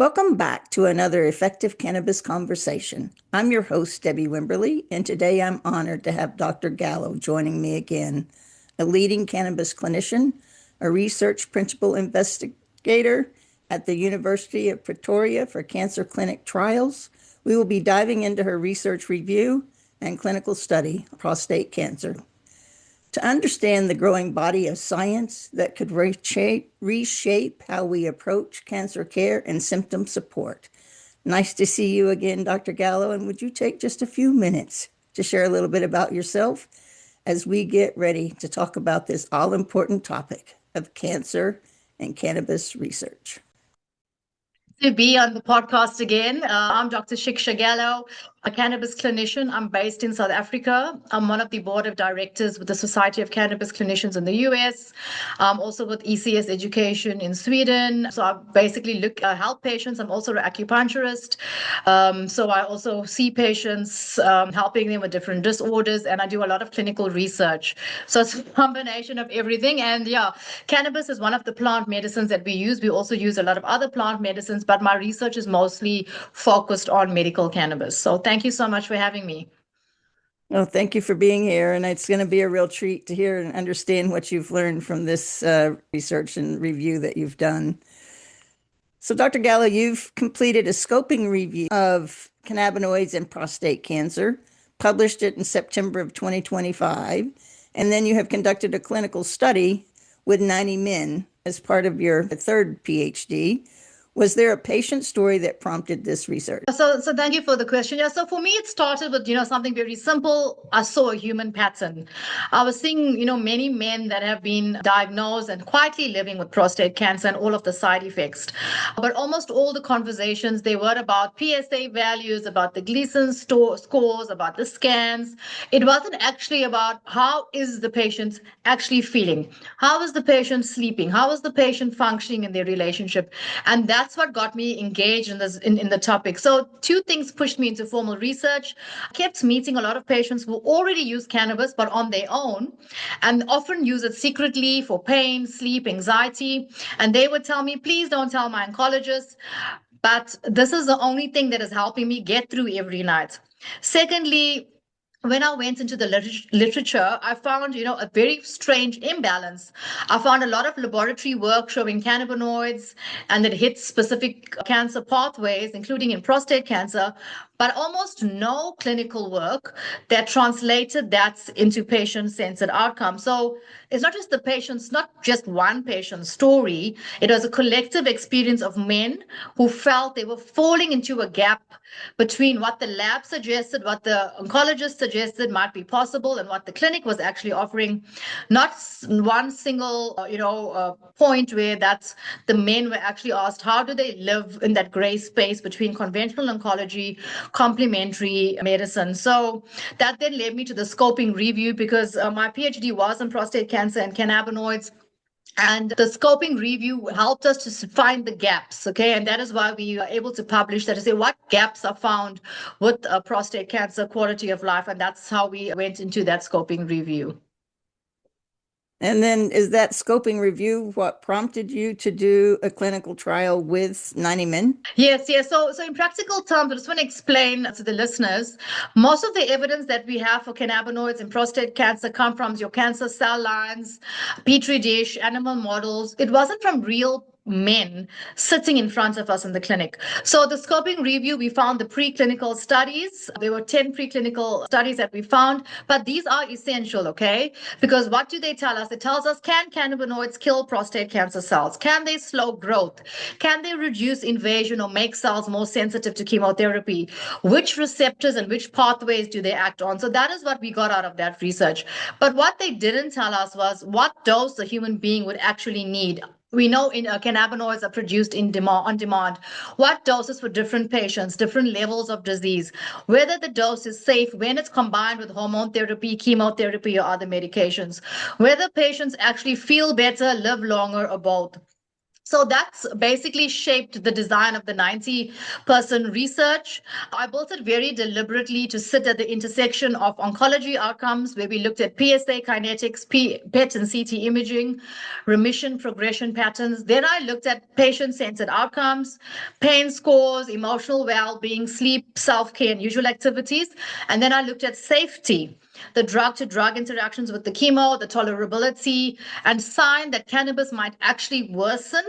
Welcome back to another Effective Cannabis Conversation. I'm your host, Debi Wimberley, and today I'm honored to have Dr. Gallo joining me again, a leading cannabis clinician, a research principal investigator at the University of Pretoria for cancer clinic trials. We will be diving into her research review and clinical study of prostate cancer. To understand the growing body of science that could reshape how we approach cancer care and symptom support. Nice to see you again, Dr. Gallo, and would you take just a few minutes to share a little bit about yourself as we get ready to talk about this all-important topic of cancer and cannabis research? To be on the podcast again. I'm Dr. Shiksha Gallo, a cannabis clinician. I'm based in South Africa. I'm one of the board of directors with the Society of Cannabis Clinicians in the US. I'm also with ECS Education in Sweden. So I basically help patients. I'm also an acupuncturist. So I also see patients, helping them with different disorders, and I do a lot of clinical research. So it's a combination of everything. And yeah, cannabis is one of the plant medicines that we use. We also use a lot of other plant medicines, but my research is mostly focused on medical cannabis. So thank you so much for having me. Well, thank you for being here. And it's going to be a real treat to hear and understand what you've learned from this research and review that you've done. So, Dr. Gallo, you've completed a scoping review of cannabinoids and prostate cancer, published it in September of 2025, and then you have conducted a clinical study with 90 men as part of your third PhD. Was there a patient story that prompted this research? So thank you for the question. Yeah, so for me, it started with, something very simple. I saw a human pattern. I was seeing, many men that have been diagnosed and quietly living with prostate cancer and all of the side effects. But almost all the conversations, they were about PSA values, about the Gleason scores, about the scans. It wasn't actually about how is the patient actually feeling? How is the patient sleeping? How is the patient functioning in their relationship? And that's what got me engaged in the topic. So two things pushed me into formal research. I kept meeting a lot of patients who already use cannabis, but on their own, and often use it secretly for pain, sleep, anxiety. And they would tell me, please don't tell my oncologist. But this is the only thing that is helping me get through every night. Secondly, when I went into the literature, I found, a very strange imbalance. I found a lot of laboratory work showing cannabinoids and that hits specific cancer pathways, including in prostate cancer, but almost no clinical work that translated that into patient-centered outcomes. So it's not just one patient's story. It was a collective experience of men who felt they were falling into a gap between what the lab suggested, what the oncologist suggested might be possible, and what the clinic was actually offering. Not one single, point where the men were actually asked, how do they live in that gray space between conventional oncology, complementary medicine? So that then led me to the scoping review, because my PhD was in prostate cancer and cannabinoids. And the scoping review helped us to find the gaps, okay? And that is why we are able to publish that, to say what gaps are found with prostate cancer quality of life. And that's how we went into that scoping review. And then is that scoping review what prompted you to do a clinical trial with 90 men? Yes. So in practical terms, I just want to explain to the listeners, most of the evidence that we have for cannabinoids in prostate cancer come from your cancer cell lines, petri dish, animal models. It wasn't from real men sitting in front of us in the clinic. So the scoping review, we found the preclinical studies. There were 10 preclinical studies that we found, but these are essential, okay? Because what do they tell us? It tells us, can cannabinoids kill prostate cancer cells? Can they slow growth? Can they reduce invasion or make cells more sensitive to chemotherapy? Which receptors and which pathways do they act on? So that is what we got out of that research. But what they didn't tell us was what dose a human being would actually need. We know cannabinoids are produced on demand. What doses for different patients, different levels of disease, whether the dose is safe when it's combined with hormone therapy, chemotherapy, or other medications, whether patients actually feel better, live longer, or both. So that's basically shaped the design of the 90-person research. I built it very deliberately to sit at the intersection of oncology outcomes, where we looked at PSA kinetics, PET and CT imaging, remission progression patterns. Then I looked at patient-centered outcomes, pain scores, emotional well-being, sleep, self-care, and usual activities. And then I looked at safety, the drug-to-drug interactions with the chemo, the tolerability, and sign that cannabis might actually worsen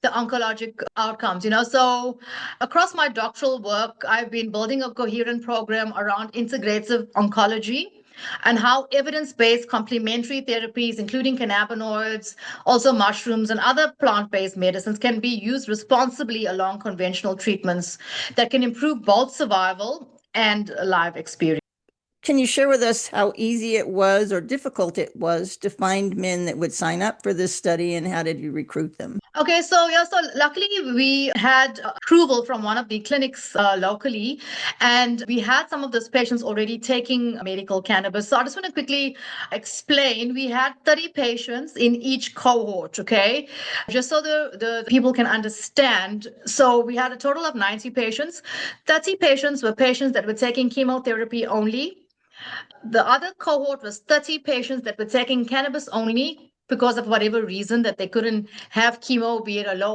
the oncologic outcomes. So across my doctoral work, I've been building a coherent program around integrative oncology and how evidence-based complementary therapies, including cannabinoids, also mushrooms and other plant-based medicines, can be used responsibly along conventional treatments that can improve both survival and life experience. Can you share with us how easy it was or difficult it was to find men that would sign up for this study, and how did you recruit them? Okay, so luckily we had approval from one of the clinics locally, and we had some of those patients already taking medical cannabis. So I just want to quickly explain. We had 30 patients in each cohort, okay? Just so the people can understand. So we had a total of 90 patients. 30 patients were patients that were taking chemotherapy only. The other cohort was 30 patients that were taking cannabis only because of whatever reason that they couldn't have chemo, be it a low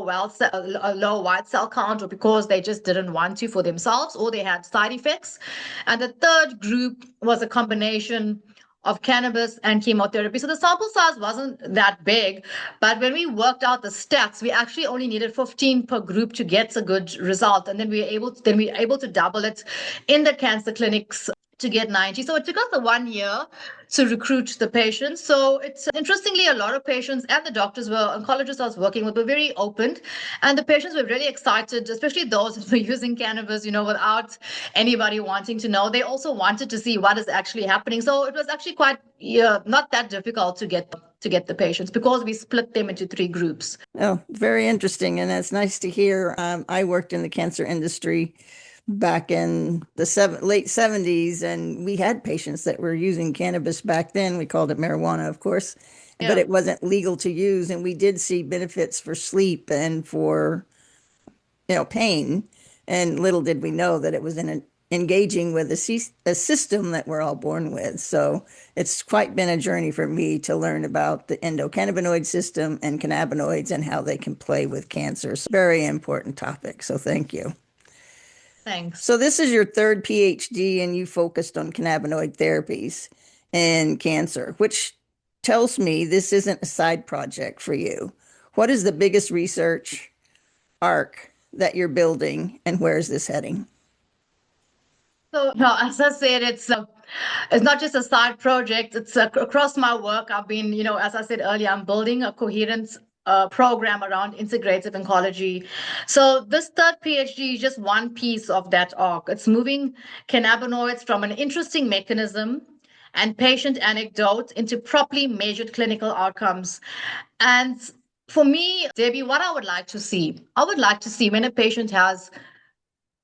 white cell count, or because they just didn't want to for themselves, or they had side effects. And the third group was a combination of cannabis and chemotherapy. So the sample size wasn't that big, but when we worked out the stats, we actually only needed 15 per group to get a good result. And then we were able to double it in the cancer clinics to get 90. So it took us 1 year to recruit the patients. So it's interestingly, a lot of patients and the oncologists I was working with were very open. And the patients were really excited, especially those who were using cannabis, without anybody wanting to know. They also wanted to see what is actually happening. So it was actually quite not that difficult to get the patients because we split them into 3 groups. Oh, very interesting. And that's nice to hear. I worked in the cancer industry back in the late 70s, and we had patients that were using cannabis back then. We called it marijuana, of course, but Yeah. it wasn't legal to use. And we did see benefits for sleep and for, pain. And little did we know that it was engaging with a system that we're all born with. So it's quite been a journey for me to learn about the endocannabinoid system and cannabinoids and how they can play with cancer. So very important topic. So thank you. Thanks. So this is your third PhD, and you focused on cannabinoid therapies and cancer, which tells me this isn't a side project for you. What is the biggest research arc that you're building, and where is this heading? So, no, as I said, it's not just a side project. It's across my work. I've been, as I said earlier, I'm building a coherent program around integrative oncology. So this third PhD is just one piece of that arc. It's moving cannabinoids from an interesting mechanism and patient anecdote into properly measured clinical outcomes. And for me, Debbie, what I would like to see when a patient has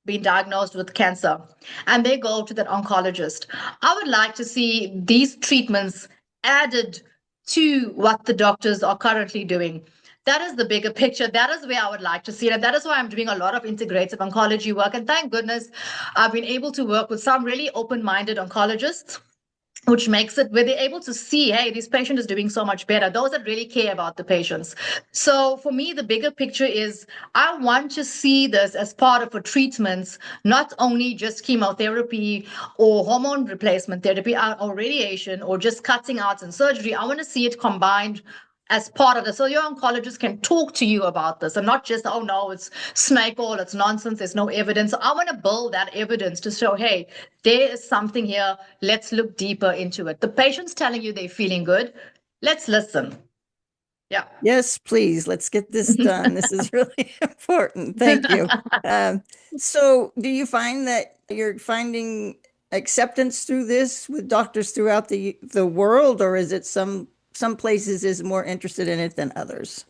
been diagnosed with cancer and they go to that oncologist, I would like to see these treatments added to what the doctors are currently doing. That is the bigger picture. That is where I would like to see it. And that is why I'm doing a lot of integrative oncology work. And thank goodness I've been able to work with some really open-minded oncologists, which makes it where they're able to see, hey, this patient is doing so much better. Those that really care about the patients. So for me, the bigger picture is I want to see this as part of a treatment, not only just chemotherapy or hormone replacement therapy or radiation or just cutting out and surgery. I want to see it combined as part of this. So your oncologist can talk to you about this and not just, oh no, it's snake oil, it's nonsense, there's no evidence. So I want to build that evidence to show, hey, there is something here. Let's look deeper into it. The patient's telling you they're feeling good. Let's listen. Yeah. Yes, please. Let's get this done. This is really important. Thank you. So, do you find that you're finding acceptance through this with doctors throughout the world, or is it some places is more interested in it than others?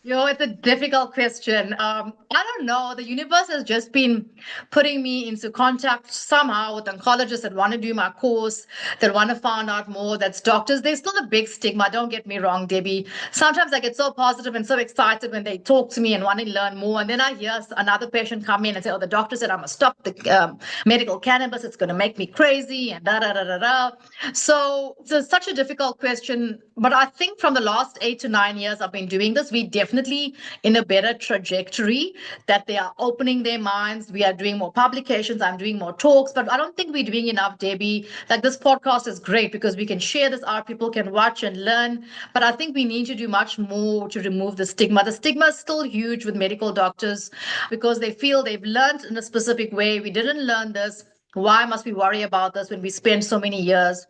It's a difficult question. I don't know. The universe has just been putting me into contact somehow with oncologists that want to do my course, that want to find out more. That's doctors. There's still a big stigma. Don't get me wrong, Debbie. Sometimes I get so positive and so excited when they talk to me and want to learn more. And then I hear another patient come in and say, "Oh, the doctor said I must stop the medical cannabis. It's going to make me crazy," and da da da da da. So it's such a difficult question. But I think from the last 8 to 9 years I've been doing this, we definitely in a better trajectory that they are opening their minds. We are doing more publications. I'm doing more talks, but I don't think we're doing enough, Debbie. Like this podcast is great because we can share this out. People can watch and learn. But I think we need to do much more to remove the stigma. The stigma is still huge with medical doctors because they feel they've learned in a specific way. We didn't learn this. Why must we worry about this when we spend so many years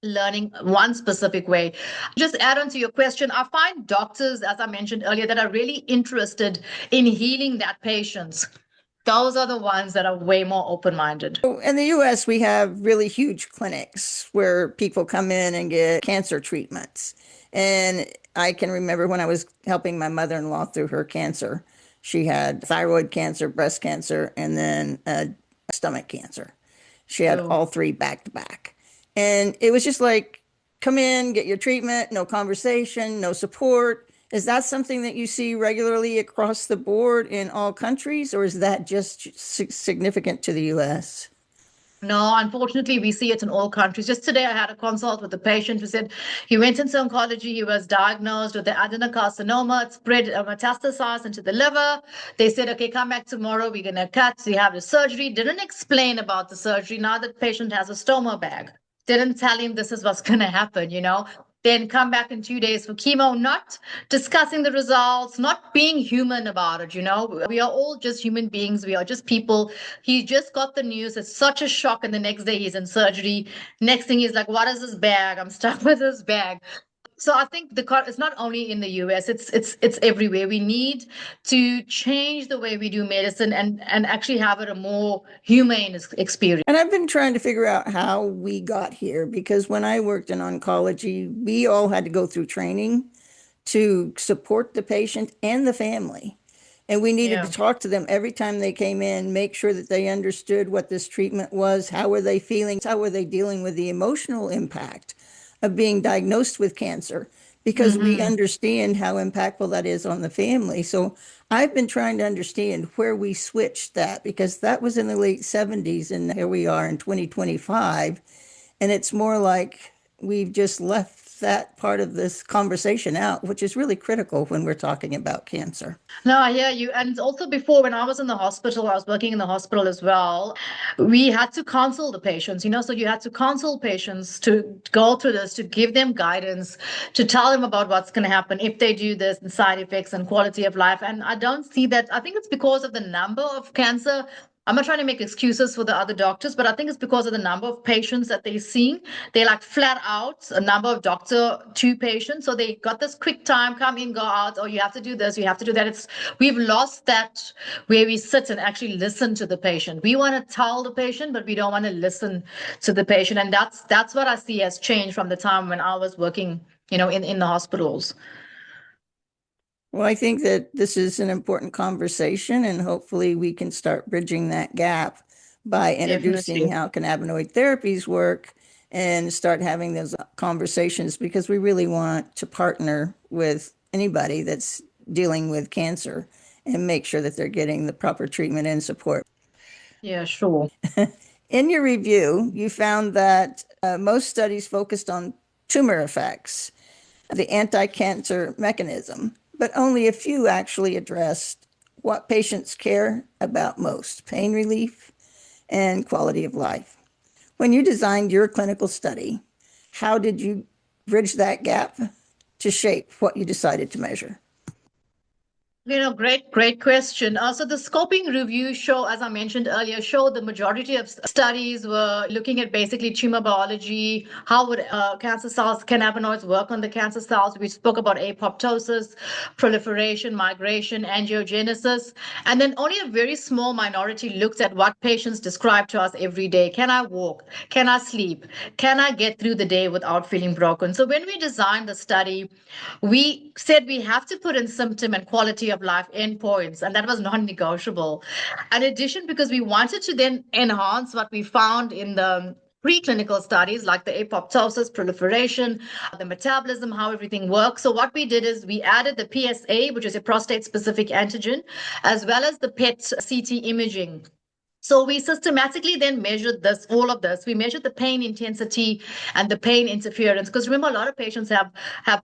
learning one specific way? Just add on to your question, I find doctors, as I mentioned earlier, that are really interested in healing that patients. Those are the ones that are way more open-minded. So in the US, we have really huge clinics where people come in and get cancer treatments. And I can remember when I was helping my mother-in-law through her cancer. She had thyroid cancer, breast cancer, and then stomach cancer. She had So all three back to back. And it was just like, come in, get your treatment, no conversation, no support. Is that something that you see regularly across the board in all countries, or is that just significant to the US? no, unfortunately, we see it in all countries. Just today, I had a consult with a patient who said he went into oncology. He was diagnosed with the adenocarcinoma. It spread metastasized into the liver. They said, "Okay, come back tomorrow. We're going to cut. So you have the surgery." Didn't explain about the surgery. Now the patient has a stoma bag. Didn't tell him this is what's going to happen. Then come back in 2 days for chemo, not discussing the results, not being human about it. We are all just human beings. We are just people. He just got the news. It's such a shock. And the next day he's in surgery. Next thing he's like, "What is this bag? I'm stuck with this bag." So I think it's not only in the US, it's everywhere. We need to change the way we do medicine and actually have it a more humane experience. And I've been trying to figure out how we got here because when I worked in oncology, we all had to go through training to support the patient and the family. And we needed to Yeah. talk to them every time they came in, make sure that they understood what this treatment was, how were they feeling, how were they dealing with the emotional impact of being diagnosed with cancer, because we Hmm. understand how impactful that is on the family. So I've been trying to understand where we switched that because that was in the late 70s and here we are in 2025. And it's more like we've just left that part of this conversation out, which is really critical when we're talking about cancer. No, I hear you. And also before, when I was in the hospital, I was working in the hospital as well. We had to counsel the patients. So you had to counsel patients to go through this, to give them guidance, to tell them about what's going to happen if they do this and side effects and quality of life. And I don't see that. I think it's because of the number of cancer. I'm not trying to make excuses for the other doctors, but I think it's because of the number of patients that they're seeing. They like flat out a number of doctor to patients. So they got this quick time, come in, go out. Oh, you have to do this, you have to do that. We've lost that where we sit and actually listen to the patient. We want to tell the patient, but we don't want to listen to the patient. And that's what I see has changed from the time when I was working, in the hospitals. Well, I think that this is an important conversation, and hopefully we can start bridging that gap by introducing Definitely. how cannabinoid therapies work and start having those conversations because we really want to partner with anybody that's dealing with cancer and make sure that they're getting the proper treatment and support. Yeah, sure. In your review, you found that most studies focused on tumor effects, the anti-cancer mechanism, but only a few actually addressed what patients care about most, pain relief and quality of life. When you designed your clinical study, how did you bridge that gap to shape what you decided to measure? Great question. So the scoping review show, as I mentioned earlier, showed the majority of studies were looking at basically tumor biology, how would cancer cells, cannabinoids work on the cancer cells. We spoke about apoptosis, proliferation, migration, angiogenesis, and then only a very small minority looked at what patients describe to us every day. Can I walk? Can I sleep? Can I get through the day without feeling broken? So when we designed the study, we said we have to put in symptom and quality of life endpoints, and that was non-negotiable. In addition, because we wanted to then enhance what we found in the preclinical studies, like the apoptosis, proliferation, the metabolism, how everything works. So what we did is we added the PSA, which is a prostate-specific antigen, as well as the PET CT imaging. So we systematically then measured all of this. We measured the pain intensity and the pain interference. Because remember, a lot of patients have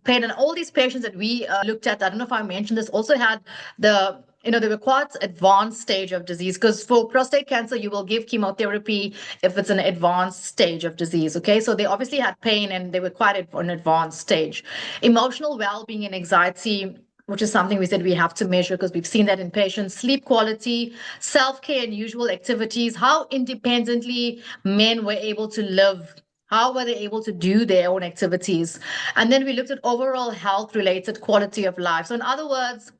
pain, and all these patients that we looked at, I don't know if I mentioned this, also had they were quite advanced stage of disease. Because for prostate cancer, you will give chemotherapy if it's an advanced stage of disease. Okay, so they obviously had pain and they were quite an advanced stage. Emotional well-being and anxiety, which is something we said we have to measure because we've seen that in patients. Sleep quality, self-care and usual activities, how independently men were able to live, how were they able to do their own activities. And then we looked at overall health-related quality of life. So in other words,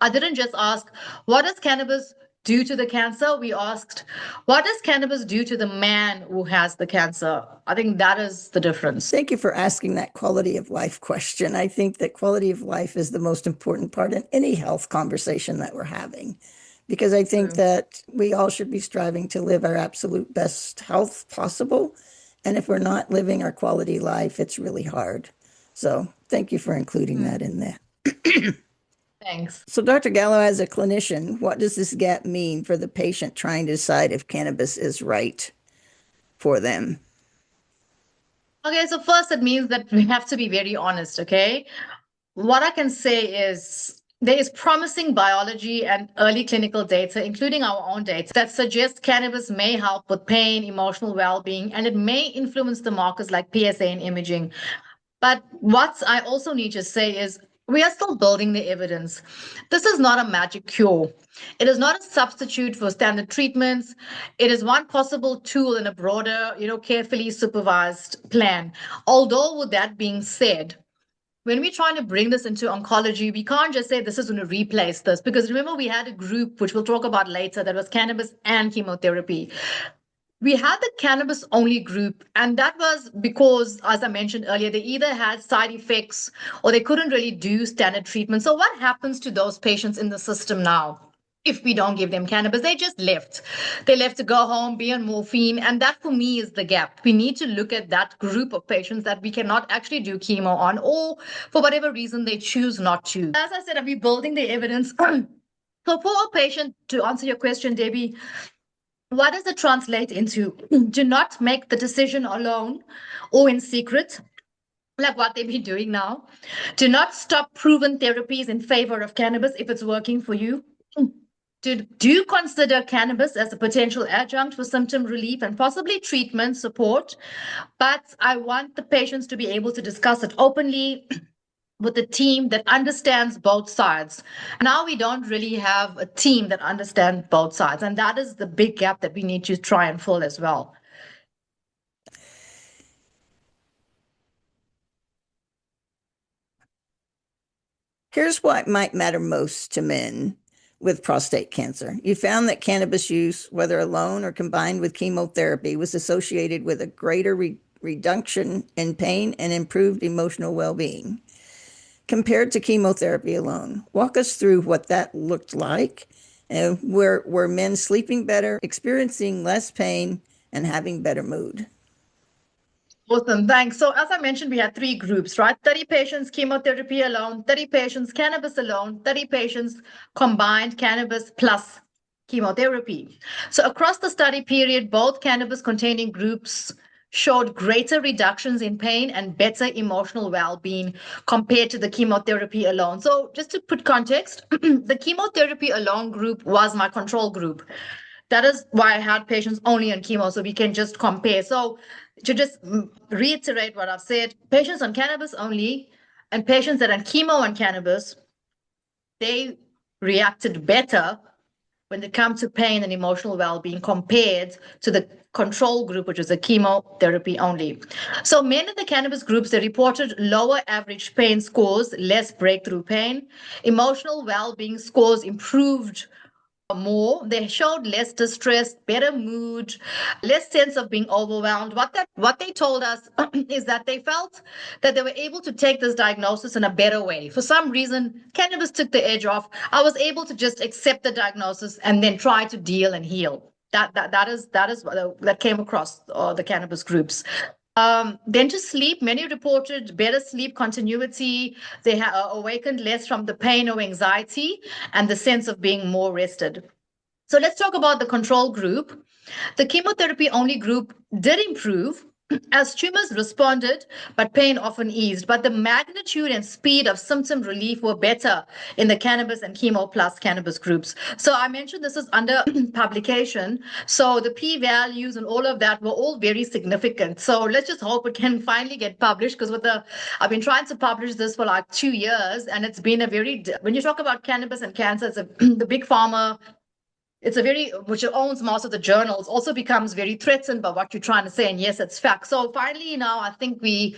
I didn't just ask, what does cannabis do to the cancer? We asked, what does cannabis do to the man who has the cancer? I think that is the difference. Thank you for asking that quality of life question. I think that quality of life is the most important part in any health conversation that we're having, because I think that we all should be striving to live our absolute best health possible. And if we're not living our quality life, it's really hard. So thank you for including that in there. Thanks. So, Dr. Gallo, as a clinician, what does this gap mean for the patient trying to decide if cannabis is right for them? Okay, so first it means that we have to be very honest, okay? What I can say is there is promising biology and early clinical data, including our own data, that suggests cannabis may help with pain, emotional well-being, and it may influence the markers like PSA and imaging. But what I also need to say is we are still building the evidence. This is not a magic cure. It is not a substitute for standard treatments. It is one possible tool in a broader, carefully supervised plan. Although, with that being said, when we're trying to bring this into oncology, we can't just say this is going to replace this. Because remember, we had a group, which we'll talk about later, that was cannabis and chemotherapy. We had the cannabis only group, and that was because, as I mentioned earlier, they either had side effects or they couldn't really do standard treatment. So what happens to those patients in the system now? If we don't give them cannabis, they just left. They left to go home, be on morphine. And that for me is the gap. We need to look at that group of patients that we cannot actually do chemo on, or for whatever reason they choose not to. As I said, I'll be building the evidence. So for a patient, to answer your question, Debbie, what does it translate into? Do not make the decision alone or in secret, like what they've been doing now. Do not stop proven therapies in favor of cannabis if it's working for you. Do consider cannabis as a potential adjunct for symptom relief and possibly treatment support. But I want the patients to be able to discuss it openly with a team that understands both sides. Now we don't really have a team that understands both sides. And that is the big gap that we need to try and fill as well. Here's what might matter most to men with prostate cancer. You found that cannabis use, whether alone or combined with chemotherapy, was associated with a greater reduction in pain and improved emotional well-being compared to chemotherapy alone. Walk us through what that looked like. Were men sleeping better, experiencing less pain, and having better mood? Awesome, thanks. So as I mentioned, we had 3 groups, right? 30 patients chemotherapy alone, 30 patients cannabis alone, 30 patients combined cannabis plus chemotherapy. So across the study period, both cannabis-containing groups showed greater reductions in pain and better emotional well-being compared to the chemotherapy alone. So just to put context, the chemotherapy alone group was my control group. That is why I had patients only on chemo, so we can just compare. So to just reiterate what I've said, patients on cannabis only and patients that are on chemo and cannabis, they reacted better when it comes to pain and emotional well-being compared to the control group, which was a chemotherapy only. So men in the cannabis groups, they reported lower average pain scores, less breakthrough pain. Emotional well-being scores improved more. They showed less distress, better mood, less sense of being overwhelmed. What they told us is that they felt that they were able to take this diagnosis in a better way. For some reason, cannabis took the edge off. I was able to just accept the diagnosis and then try to deal and heal. That came across the cannabis groups. Then to sleep, many reported better sleep continuity. They awakened less from the pain or anxiety and the sense of being more rested. So let's talk about the control group. The chemotherapy only group did improve as tumors responded, but pain often eased. But the magnitude and speed of symptom relief were better in the cannabis and chemo plus cannabis groups. So I mentioned this is under publication. So the p-values and all of that were all very significant. So let's just hope it can finally get published, because I've been trying to publish this for like 2 years, and it's been when you talk about cannabis and cancer, it's the big pharma. It's which owns most of the journals, also becomes very threatened by what you're trying to say. And yes, it's fact. So finally, now I think we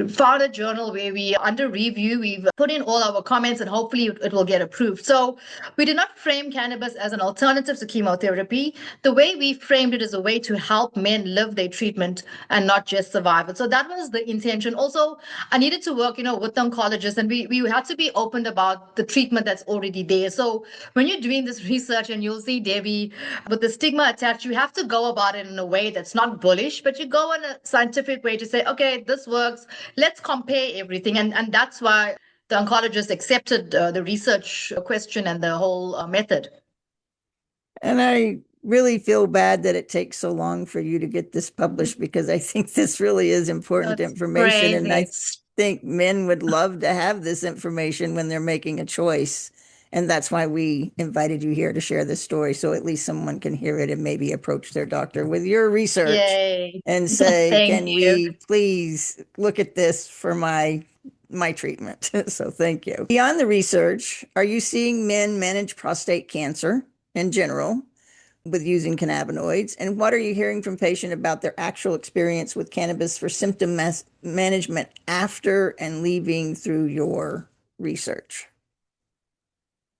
found a journal where we under review, we've put in all our comments, and hopefully it will get approved. So we did not frame cannabis as an alternative to chemotherapy. The way we framed it is a way to help men live their treatment and not just survive it. So that was the intention. Also, I needed to work, with the oncologists, and we had to be open about the treatment that's already there. So when you're doing this research, and you'll see Debi, with the stigma attached, you have to go about it in a way that's not bullish, but you go in a scientific way to say, okay, this works. Let's compare everything. And that's why the oncologist accepted the research question and the whole method. And I really feel bad that it takes so long for you to get this published, because I think this really is important information. Crazy. And I think men would love to have this information when they're making a choice. And that's why we invited you here to share this story, so at least someone can hear it and maybe approach their doctor with your research. Yay. And say, Thank can you. we please look at this for my treatment? So thank you. Beyond the research, are you seeing men manage prostate cancer in general with using cannabinoids? And what are you hearing from patients about their actual experience with cannabis for symptom management after and leaving through your research?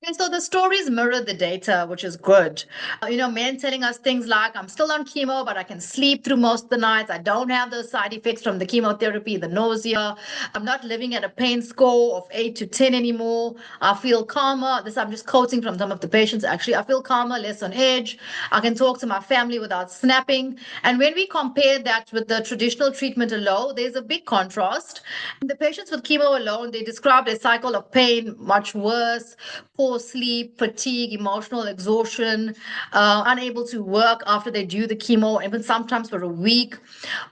And so the stories mirror the data, which is good. Men telling us things like, I'm still on chemo, but I can sleep through most of the nights. I don't have those side effects from the chemotherapy, the nausea. I'm not living at a pain score of 8 to 10 anymore. I feel calmer. This I'm just quoting from some of the patients. Actually, I feel calmer, less on edge. I can talk to my family without snapping. And when we compare that with the traditional treatment alone, there's a big contrast. The patients with chemo alone, they described a cycle of pain much worse, poor sleep, fatigue, emotional exhaustion, unable to work after they do the chemo, even sometimes for a week.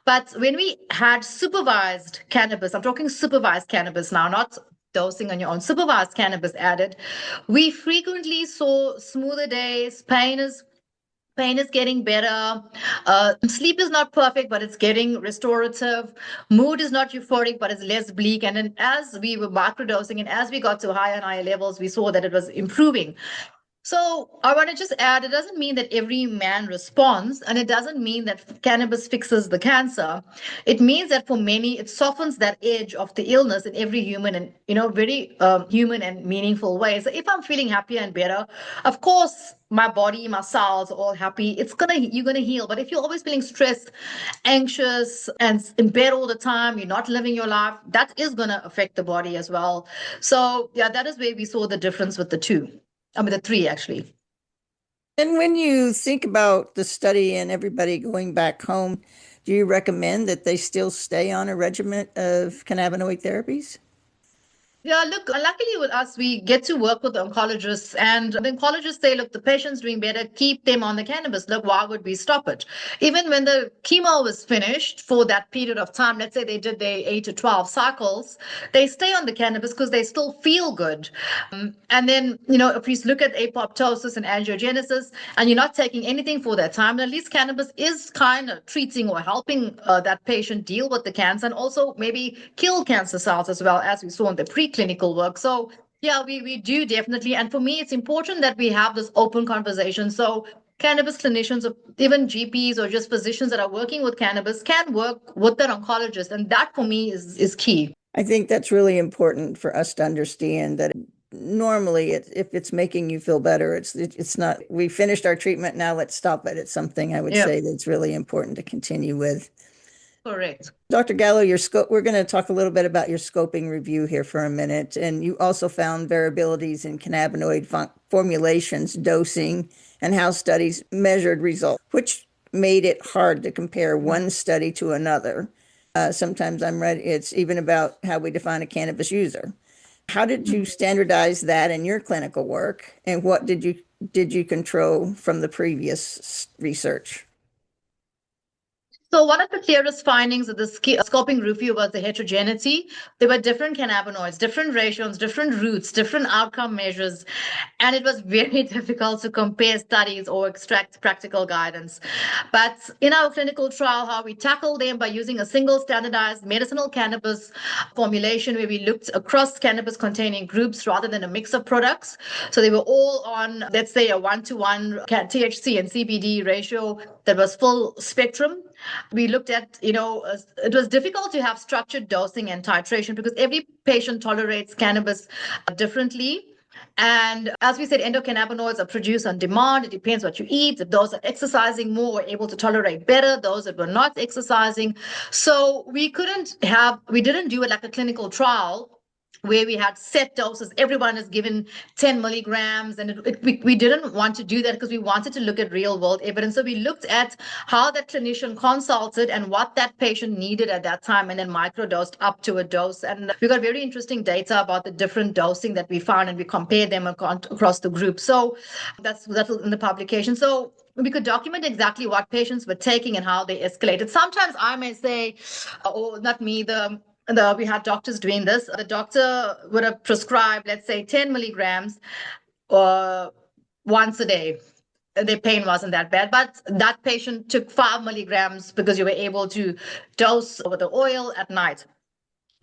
But when we had supervised cannabis, I'm talking supervised cannabis now, not dosing on your own, supervised cannabis added, we frequently saw smoother days. Pain is getting better. Sleep is not perfect, but it's getting restorative. Mood is not euphoric, but it's less bleak. And then as we were microdosing and as we got to higher and higher levels, we saw that it was improving. So I want to just add, it doesn't mean that every man responds, and it doesn't mean that cannabis fixes the cancer. It means that for many, it softens that edge of the illness in every human and, very human and meaningful way. So if I'm feeling happier and better, of course, my body, my cells are all happy. You're gonna heal. But if you're always feeling stressed, anxious, and in bed all the time, you're not living your life, that is gonna affect the body as well. So yeah, that is where we saw the difference with the the 3 actually. And when you think about the study and everybody going back home, do you recommend that they still stay on a regimen of cannabinoid therapies? Yeah, look, luckily with us, we get to work with the oncologists, and the oncologists say, look, the patient's doing better, keep them on the cannabis. Look, why would we stop it? Even when the chemo was finished for that period of time, let's say they did their 8 to 12 cycles, they stay on the cannabis because they still feel good. And then, if we look at apoptosis and angiogenesis, and you're not taking anything for that time, at least cannabis is kind of treating or helping that patient deal with the cancer, and also maybe kill cancer cells as well, as we saw in the preclinical work. So Yeah, we do definitely. And for me, it's important that we have this open conversation. So cannabis clinicians or even GPs or just physicians that are working with cannabis can work with their oncologist. And that for me is key. I think that's really important for us to understand that normally if it's making you feel better, it's not, we finished our treatment, now let's stop it. It's something I would Yeah, say that's really important to continue with. correct. Dr. Gallo, your scope, we're going to talk a little bit about your scoping review here for a minute. And you also found variabilities in cannabinoid formulations, dosing, and how studies measured results, which made it hard to compare one study to another. Sometimes I'm read it's even about how we define a cannabis user. How did you standardize that in your clinical work, and what did you control from the previous research? So one of the clearest findings of the scoping review was the heterogeneity. There were different cannabinoids, different ratios, different routes, different outcome measures, and it was very difficult to compare studies or extract practical guidance. But in our clinical trial, how we tackled them by using a single standardized medicinal cannabis formulation where we looked across cannabis containing groups rather than a mix of products. So they were all on, let's say, a 1-to-1 THC and CBD ratio that was full spectrum. We looked at, it was difficult to have structured dosing and titration because every patient tolerates cannabis differently. And as we said, endocannabinoids are produced on demand. It depends what you eat. Those that are exercising more were able to tolerate better. Those that were not exercising. So we didn't do it like a clinical trial where we had set doses. Everyone is given 10 milligrams. And we didn't want to do that because we wanted to look at real world evidence. So we looked at how that clinician consulted and what that patient needed at that time and then microdosed up to a dose. And we got very interesting data about the different dosing that we found and we compared them across the group. So that's in the publication. So we could document exactly what patients were taking and how they escalated. Sometimes I may say, oh, not me, we had doctors doing this. The doctor would have prescribed, let's say, 10 milligrams once a day. Their pain wasn't that bad, but that patient took 5 milligrams because you were able to dose with the oil at night.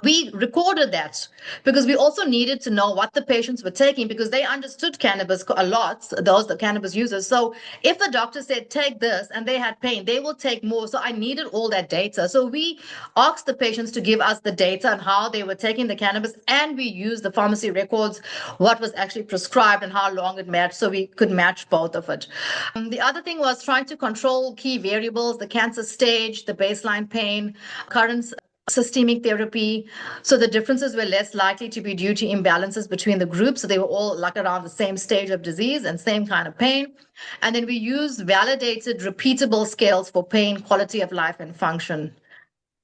We recorded that because we also needed to know what the patients were taking because they understood cannabis a lot, the cannabis users. So if the doctor said, take this, and they had pain, they will take more. So I needed all that data. So we asked the patients to give us the data on how they were taking the cannabis, and we used the pharmacy records, what was actually prescribed and how long it matched, so we could match both of it. The other thing was trying to control key variables, the cancer stage, the baseline pain, current systemic therapy. So the differences were less likely to be due to imbalances between the groups. So they were all like around the same stage of disease and same kind of pain. And then we used validated, repeatable scales for pain, quality of life, and function.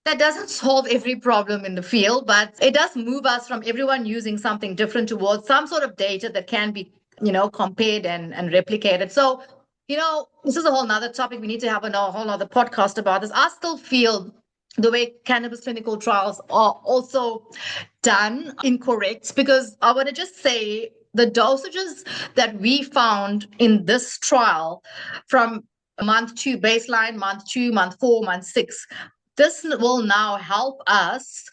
That doesn't solve every problem in the field, but it does move us from everyone using something different towards some sort of data that can be, compared and replicated. So, this is a whole nother topic. We need to have a whole nother podcast about this. I still feel the way cannabis clinical trials are also done incorrect because I want to just say the dosages that we found in this trial from month 2 baseline, month 2, month 4, month 6, this will now help us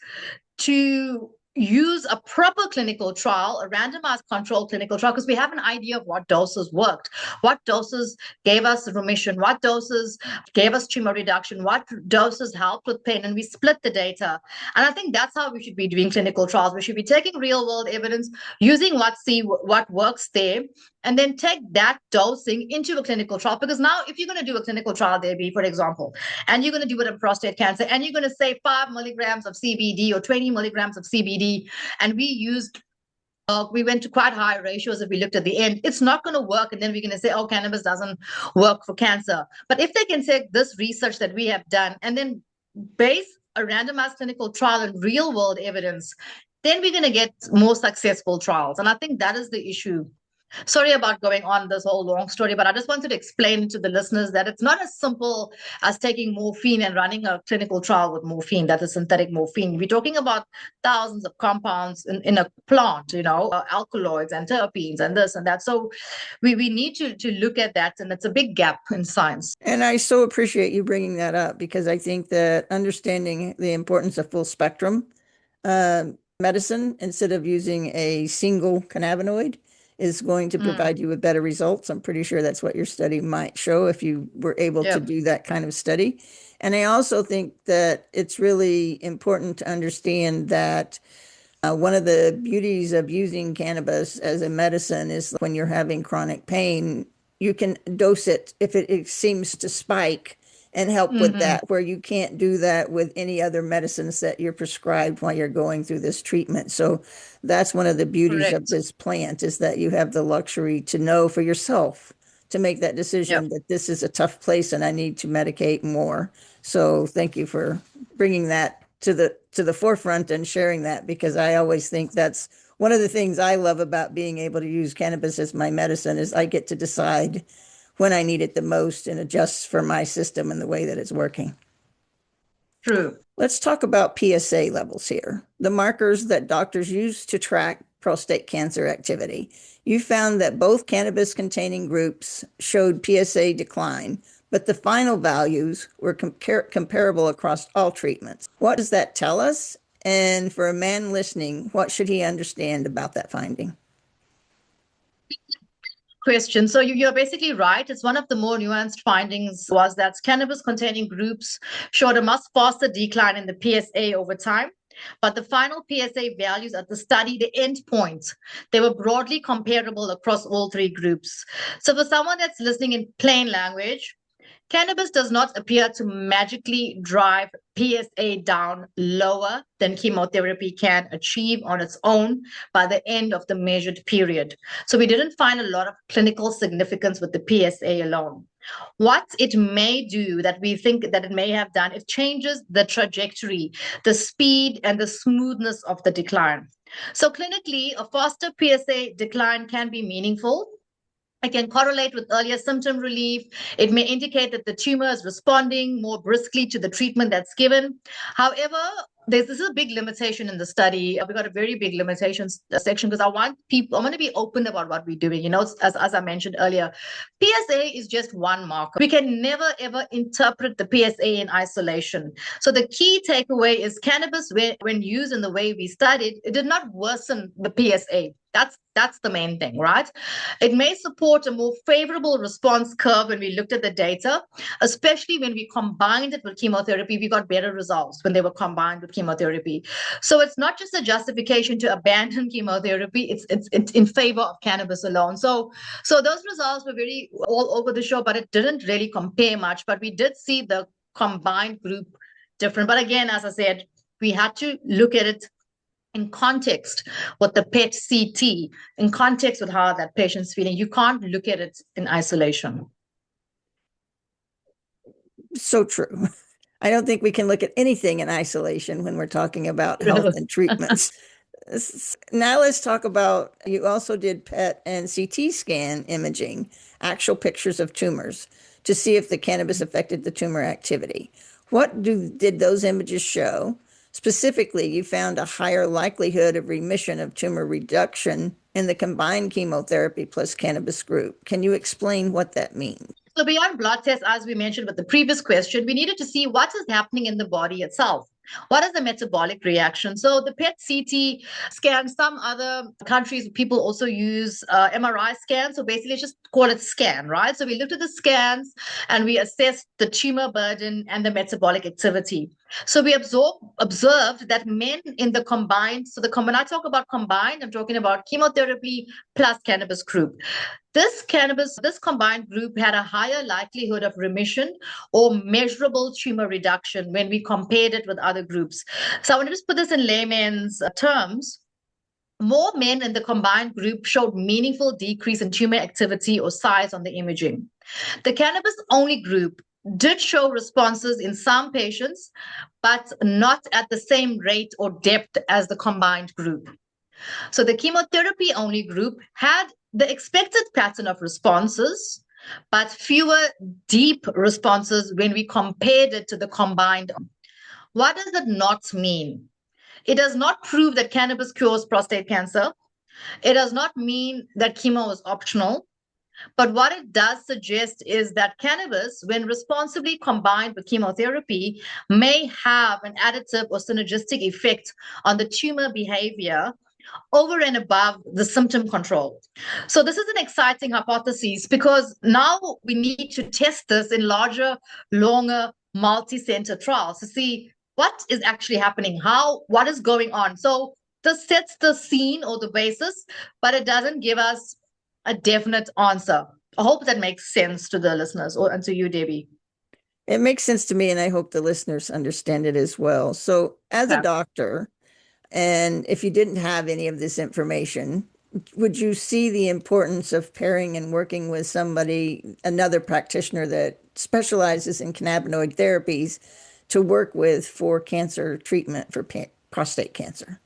to use a proper clinical trial, a randomized controlled clinical trial, because we have an idea of what doses worked, what doses gave us remission, what doses gave us tumor reduction, what doses helped with pain, and we split the data. And I think that's how we should be doing clinical trials. We should be taking real world evidence, using what works there, and then take that dosing into a clinical trial. Because now, if you're going to do a clinical trial, Debi, for example, and you're going to do it in prostate cancer, and you're going to say 5 milligrams of CBD or 20 milligrams of CBD, and we went to quite high ratios if we looked at the end, it's not going to work. And then we're going to say, oh, cannabis doesn't work for cancer. But if they can take this research that we have done and then base a randomized clinical trial on real world evidence, then we're going to get more successful trials. And I think that is the issue. Sorry about going on this whole long story, but I just wanted to explain to the listeners that it's not as simple as taking morphine and running a clinical trial with morphine, that is synthetic morphine. We're talking about thousands of compounds in a plant, alkaloids and terpenes and this and that. So we need to look at that, and it's a big gap in science. And I so appreciate you bringing that up because I think that understanding the importance of full spectrum medicine instead of using a single cannabinoid is going to provide you with better results. I'm pretty sure that's what your study might show if you were able to Yeah. do that kind of study. And I also think that it's really important to understand that one of the beauties of using cannabis as a medicine is when you're having chronic pain, you can dose it if it seems to spike and help with Hmm. that, where you can't do that with any other medicines that you're prescribed while you're going through this treatment. So that's one of the beauties of Correct. this plant is that you have the luxury to know for yourself to make that Yeah. decision that this is a tough place and I need to medicate more. So thank you for bringing that to the forefront and sharing that, because I always think that's one of the things I love about being able to use cannabis as my medicine is I get to decide when I need it the most and adjust for my system and the way that it's working. True. Let's talk about PSA levels here, the markers that doctors use to track prostate cancer activity. You found that both cannabis containing groups showed PSA decline, but the final values were comparable across all treatments. What does that tell us? And for a man listening, what should he understand about that finding? Question. So you're basically right. It's one of the more nuanced findings was that cannabis containing groups showed a much faster decline in the PSA over time. But the final PSA values at the study, the end points, they were broadly comparable across all three groups. So for someone that's listening in plain language, cannabis does not appear to magically drive PSA down lower than chemotherapy can achieve on its own by the end of the measured period. So we didn't find a lot of clinical significance with the PSA alone. What it may do that we think that it may have done, it changes the trajectory, the speed, and the smoothness of the decline. So clinically, a faster PSA decline can be meaningful. It can correlate with earlier symptom relief. It may indicate that the tumor is responding more briskly to the treatment that's given. However, this is a big limitation in the study. We got a very big limitations section because I want to be open about what we're doing. As I mentioned earlier, PSA is just one marker. We can never ever interpret the PSA in isolation. So the key takeaway is cannabis, when used in the way we studied, it did not worsen the PSA. That's the main thing, right? It may support a more favorable response curve when we looked at the data, especially when we combined it with chemotherapy. We got better results when they were combined with chemotherapy. So it's not just a justification to abandon chemotherapy, it's in favor of cannabis alone. So those results were very all over the show, but it didn't really compare much. But we did see the combined group different. But again, as I said, we had to look at it in context with the PET CT, in context with how that patient's feeling. You can't look at it in isolation. So true. I don't think we can look at anything in isolation when we're talking about health and treatments. Now let's talk about, you also did PET and CT scan imaging, actual pictures of tumors to see if the cannabis affected the tumor activity. Did those images show? Specifically, you found a higher likelihood of remission of tumor reduction in the combined chemotherapy plus cannabis group. Can you explain what that means? So beyond blood tests, as we mentioned with the previous question, we needed to see what is happening in the body itself. What is the metabolic reaction? So the PET CT scan, some other countries, people also use MRI scans. So basically, let's just call it scan, right? So we looked at the scans and we assessed the tumor burden and the metabolic activity. So we observed that men in the combined, when I talk about combined, I'm talking about chemotherapy plus cannabis group. This combined group had a higher likelihood of remission or measurable tumor reduction when we compared it with other groups. So I want to just put this in layman's terms. More men in the combined group showed meaningful decrease in tumor activity or size on the imaging. The cannabis-only group did show responses in some patients, but not at the same rate or depth as the combined group. So the chemotherapy-only group had the expected pattern of responses, but fewer deep responses when we compared it to the combined. What does it not mean? It does not prove that cannabis cures prostate cancer. It does not mean that chemo is optional. But what it does suggest is that cannabis, when responsibly combined with chemotherapy, may have an additive or synergistic effect on the tumor behavior over and above the symptom control. So this is an exciting hypothesis because now we need to test this in larger, longer, multi-center trials to see what is actually happening, what is going on. So this sets the scene or the basis, but it doesn't give us a definite answer. I hope that makes sense to the listeners and to you, Debbie. It makes sense to me, and I hope the listeners understand it as well. So, as a Yeah. doctor, and if you didn't have any of this information, would you see the importance of pairing and working with somebody, another practitioner that specializes in cannabinoid therapies to work with for cancer treatment for prostate cancer?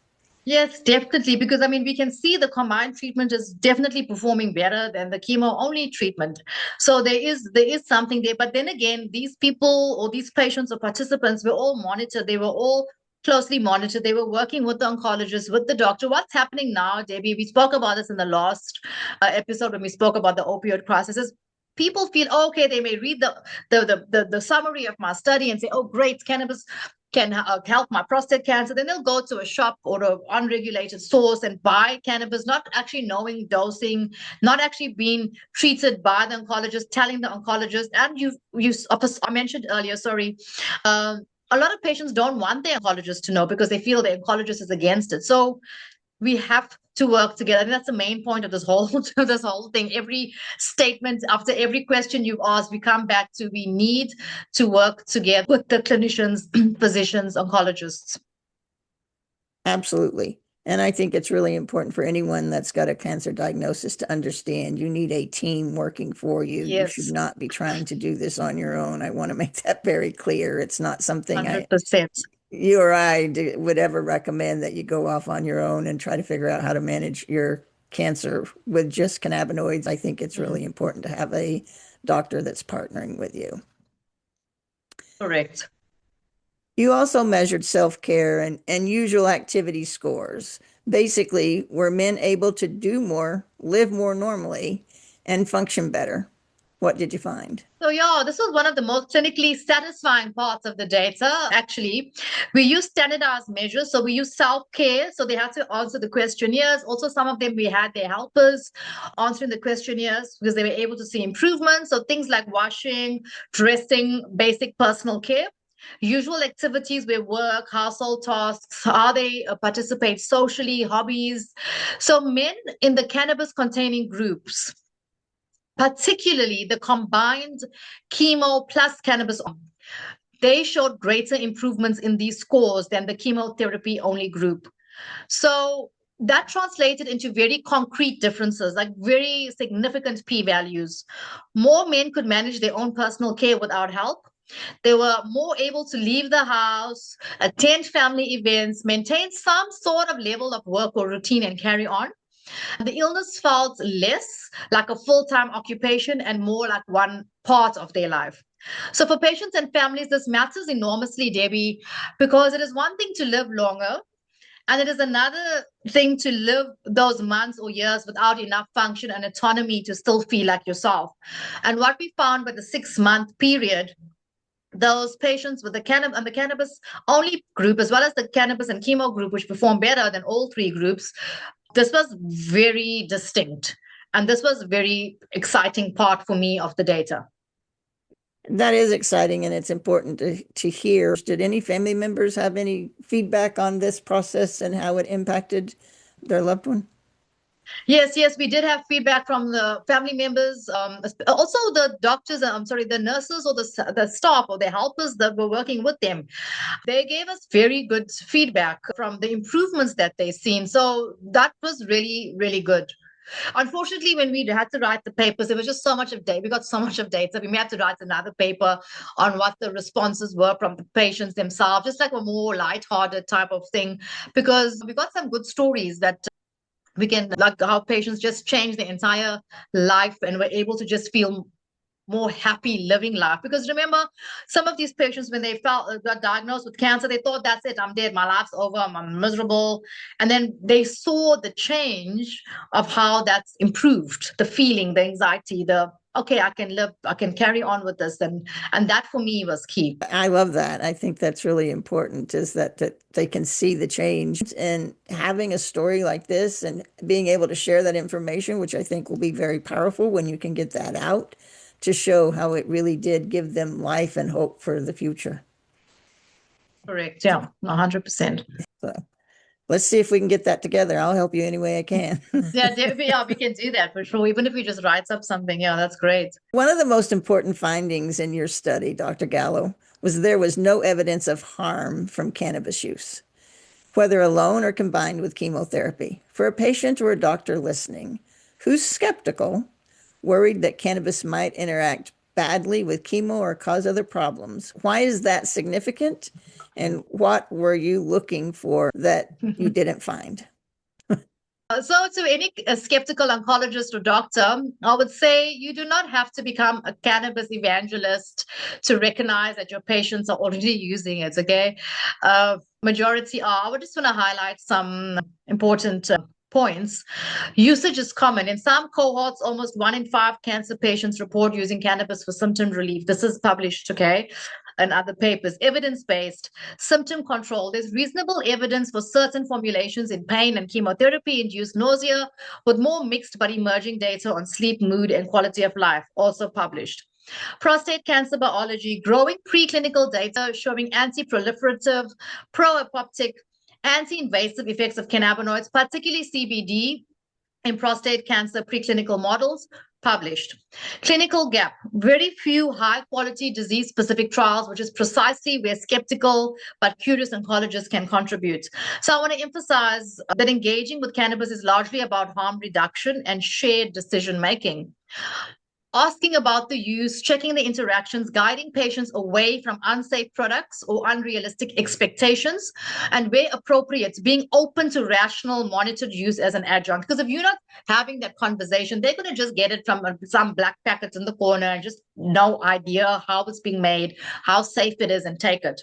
Yes, definitely. Because I mean, we can see the combined treatment is definitely performing better than the chemo only treatment. So there is something there. But then again, these people or these patients or participants were all monitored. They were all closely monitored. They were working with the oncologist, with the doctor. What's happening now, Debbie? We spoke about this in the last episode when we spoke about the opioid crisis. Is people feel okay, they may read the summary of my study and say, oh great, cannabis can help my prostate cancer. Then they'll go to a shop or an unregulated source and buy cannabis, not actually knowing dosing, not actually being treated by the oncologist, telling the oncologist. And I mentioned earlier, sorry, a lot of patients don't want their oncologist to know because they feel the oncologist is against it. So we have to work together. I think that's the main point of this whole this whole thing. Every statement, after every question you've asked, we come back to we need to work together with the clinicians, physicians, oncologists. Absolutely. And I think it's really important for anyone that's got a cancer diagnosis to understand you need a team working for you. You should Yes, not be trying to do this on your own. I want to make that very clear. It's not something 100%. you or I would ever recommend that you go off on your own and try to figure out how to manage your cancer with just cannabinoids. I think it's really important to have a doctor that's partnering with you. Correct. You also measured self-care and usual activity scores. Basically, were men able to do more, live more normally, and function better? What did you find? So yeah, this was one of the most clinically satisfying parts of the data. Actually, we use standardized measures. So we use self-care. So they had to answer the questionnaires. Also, some of them we had their helpers answering the questionnaires because they were able to see improvements. So things like washing, dressing, basic personal care. Usual activities where work, household tasks, how they participate socially, hobbies. So men in the cannabis containing groups, particularly the combined chemo plus cannabis, they showed greater improvements in these scores than the chemotherapy only group. So that translated into very concrete differences, like very significant p values. More men could manage their own personal care without help. They were more able to leave the house, attend family events, maintain some sort of level of work or routine and carry on. The illness felt less like a full-time occupation and more like one part of their life. So for patients and families, this matters enormously, Debbie, because it is one thing to live longer, and it is another thing to live those months or years without enough function and autonomy to still feel like yourself. And what we found with the 6-month period, those patients with the cannabis only group, as well as the cannabis and chemo group, which performed better than all three groups, this was very distinct. And this was a very exciting part for me of the data. That is exciting, and it's important to hear. Did any family members have any feedback on this process and how it impacted their loved one? Yes, we did have feedback from the family members, also the doctors, I'm sorry, the nurses or the staff or the helpers that were working with them. They gave us very good feedback from the improvements that they've seen. So that was really, really good. Unfortunately, when we had to write the papers, there was just so much of data. We got so much of data. We had to write another paper on what the responses were from the patients themselves, just like a more lighthearted type of thing, because we got some good stories that we can, like how patients just changed their entire life and were able to just feel more happy living life. Because remember, some of these patients, when they got diagnosed with cancer, they thought, that's it, I'm dead, my life's over, I'm miserable. And then they saw the change of how that's improved, the feeling, the anxiety, the okay, I can live, I can carry on with this. And that for me was key. I love that. I think that's really important is that they can see the change and having a story like this and being able to share that information, which I think will be very powerful when you can get that out to show how it really did give them life and hope for the future. Correct. Yeah, 100%. So let's see if we can get that together. I'll help you any way I can. Yeah, yeah, we can do that for sure. Even if we just write up something, yeah, that's great. One of the most important findings in your study, Dr. Gallo, was there was no evidence of harm from cannabis use, whether alone or combined with chemotherapy. For a patient or a doctor listening who's skeptical, worried that cannabis might interact badly with chemo or cause other problems, why is that significant? And what were you looking for that you didn't find? So, to any skeptical oncologist or doctor, I would say you do not have to become a cannabis evangelist to recognize that your patients are already using it. Okay, majority are. I would just want to highlight some important points. Usage is common. In some cohorts, almost 1 in 5 cancer patients report using cannabis for symptom relief. This is published, okay, in other papers. Evidence-based, symptom control. There's reasonable evidence for certain formulations in pain and chemotherapy-induced nausea, with more mixed but emerging data on sleep, mood, and quality of life, also published. Prostate cancer biology, growing preclinical data showing anti-proliferative, pro-apoptic, anti-invasive effects of cannabinoids, particularly CBD, in prostate cancer preclinical models, published. Clinical gap, very few high-quality disease-specific trials, which is precisely where skeptical but curious oncologists can contribute. So I want to emphasize that engaging with cannabis is largely about harm reduction and shared decision-making. Asking about the use, checking the interactions, guiding patients away from unsafe products or unrealistic expectations, and where appropriate, being open to rational monitored use as an adjunct. Because if you're not having that conversation, they're going to just get it from some black packets in the corner and just no idea how it's being made, how safe it is, and take it.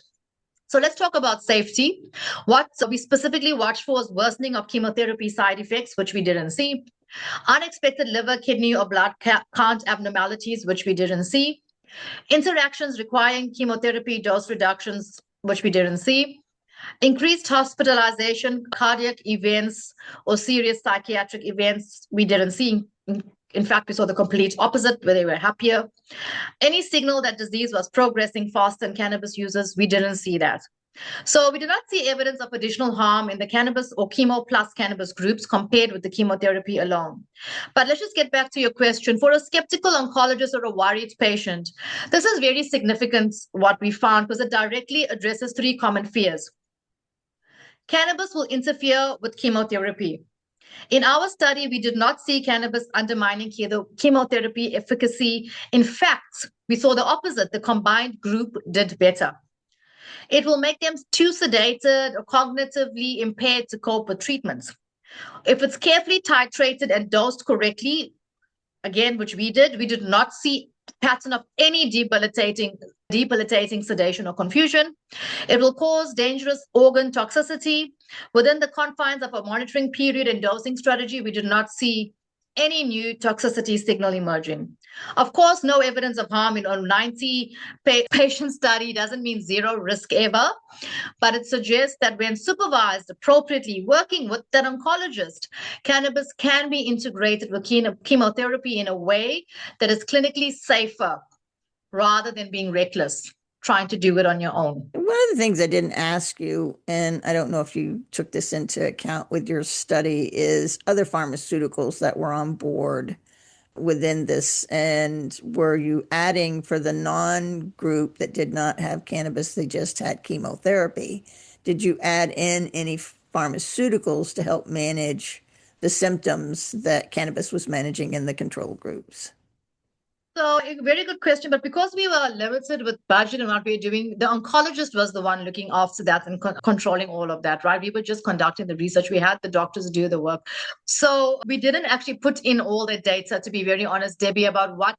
So let's talk about safety. What we specifically watched for was worsening of chemotherapy side effects, which we didn't see. Unexpected liver, kidney, or blood count abnormalities, which we didn't see. Interactions requiring chemotherapy dose reductions, which we didn't see. Increased hospitalization, cardiac events, or serious psychiatric events, we didn't see. In fact, we saw the complete opposite, where they were happier. Any signal that disease was progressing faster in cannabis users, we didn't see that. So we do not see evidence of additional harm in the cannabis or chemo plus cannabis groups compared with the chemotherapy alone. But let's just get back to your question. For a skeptical oncologist or a worried patient, this is very significant what we found because it directly addresses 3 common fears. Cannabis will interfere with chemotherapy. In our study, we did not see cannabis undermining chemotherapy efficacy. In fact, we saw the opposite. The combined group did better. It will make them too sedated or cognitively impaired to cope with treatments. If it's carefully titrated and dosed correctly, again, which we did not see pattern of any debilitating sedation or confusion. It will cause dangerous organ toxicity. Within the confines of a monitoring period and dosing strategy, we did not see any new toxicity signal emerging. Of course, no evidence of harm in a 90 patient study doesn't mean zero risk ever, but it suggests that when supervised appropriately, working with that oncologist, cannabis can be integrated with chemotherapy in a way that is clinically safer rather than being reckless, trying to do it on your own. One of the things I didn't ask you, and I don't know if you took this into account with your study, is other pharmaceuticals that were on board within this. And were you adding for the non-group that did not have cannabis, they just had chemotherapy? Did you add in any pharmaceuticals to help manage the symptoms that cannabis was managing in the control groups? So a very good question, but because we were limited with budget and what we were doing, the oncologist was the one looking after that and controlling all of that, right? We were just conducting the research. We had the doctors do the work. So we didn't actually put in all the data, to be very honest, Debbie, about what